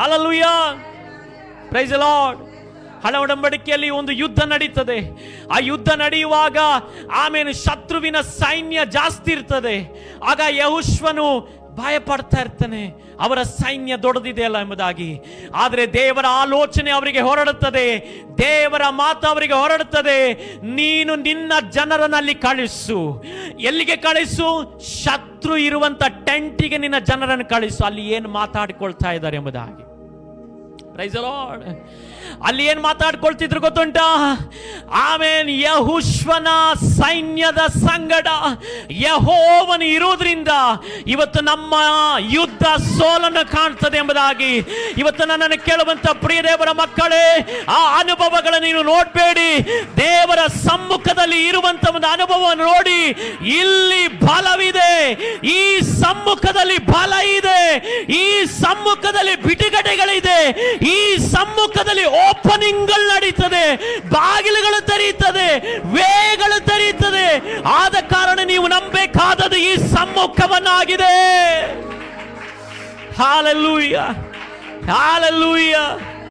Hallelujah, price the lord. ಹಳೆ ಒಡಂಬಡಿಕೆಯಲ್ಲಿ ಒಂದು ಯುದ್ಧ ನಡೀತದೆ. ಆ ಯುದ್ಧ ನಡೆಯುವಾಗ ಆಮೇಲೆ ಶತ್ರುವಿನ ಸೈನ್ಯ ಜಾಸ್ತಿ ಇರ್ತದೆ. ಆಗ ಯೆಹೋಶುವನು ಭಯ ಪಡ್ತಾ ಇರ್ತಾನೆ, ಅವರ ಸೈನ್ಯ ದೊಡ್ಡದಿದೆಯಲ್ಲ ಎಂಬುದಾಗಿ. ಆದರೆ ದೇವರ ಆಲೋಚನೆ ಅವರಿಗೆ ಹೊರಡುತ್ತದೆ, ದೇವರ ಮಾತು ಅವರಿಗೆ ಹೊರಡುತ್ತದೆ. ನೀನು ನಿನ್ನ ಜನರನ್ನಲ್ಲಿ ಕಳಿಸು. ಎಲ್ಲಿಗೆ ಕಳಿಸು? ಶತ್ರು ಇರುವಂತ ಟೆಂಟಿಗೆ ನಿನ್ನ ಜನರನ್ನು ಕಳಿಸು. ಅಲ್ಲಿ ಏನು ಮಾತಾಡಿಕೊಳ್ತಾ ಇದ್ದಾರೆ ಎಂಬುದಾಗಿ. Praise the Lord. ಅಲ್ಲಿ ಏನ್ ಮಾತಾಡ್ಕೊಳ್ತಿದ್ರು ಗೊತ್ತುಂಟ? ಆಮೇನ್ ಯೆಹೋಶುವನ ಸೈನ್ಯದ ಸಂಗಡ ಯೆಹೋವನು ಇರುವುದರಿಂದ ಇವತ್ತು ನಮ್ಮ ಯುದ್ಧ ಸೋಲನ್ನು ಕಾಣ್ತದೆ ಎಂಬುದಾಗಿ. ಇವತ್ತು ನನ್ನನ್ನು ಕೇಳುವಂತ ಪ್ರಿಯ ದೇವರ ಮಕ್ಕಳೇ, ಆ ಅನುಭವಗಳನ್ನು ನೀನು ನೋಡಬೇಡಿ. ದೇವರ ಸಮ್ಮುಖದಲ್ಲಿ ಇರುವಂತ ಒಂದು ಅನುಭವವನ್ನು ನೋಡಿ. ಇಲ್ಲಿ ಬಲವಿದೆ, ಈ ಸಮ್ಮುಖದಲ್ಲಿ ಬಲ ಇದೆ, ಈ ಸಮ್ಮುಖದಲ್ಲಿ ಬಿಡುಗಡೆಗಳಿದೆ, ಈ ಸಮ್ಮುಖದಲ್ಲಿ ಓಪನಿಂಗ್ಗಳು ನಡೀತದೆ, ಬಾಗಿಲುಗಳು ತೆರೆಯುತ್ತದೆ, ವೇಗಳು ತೆರೆಯುತ್ತದೆ. ಆದ ಕಾರಣ ನೀವು ನಂಬಬೇಕಾದದ್ದು ಈ ಸಮ್ಮುಖವನ್ನಾಗಿದೆ. Hallelujah, hallelujah.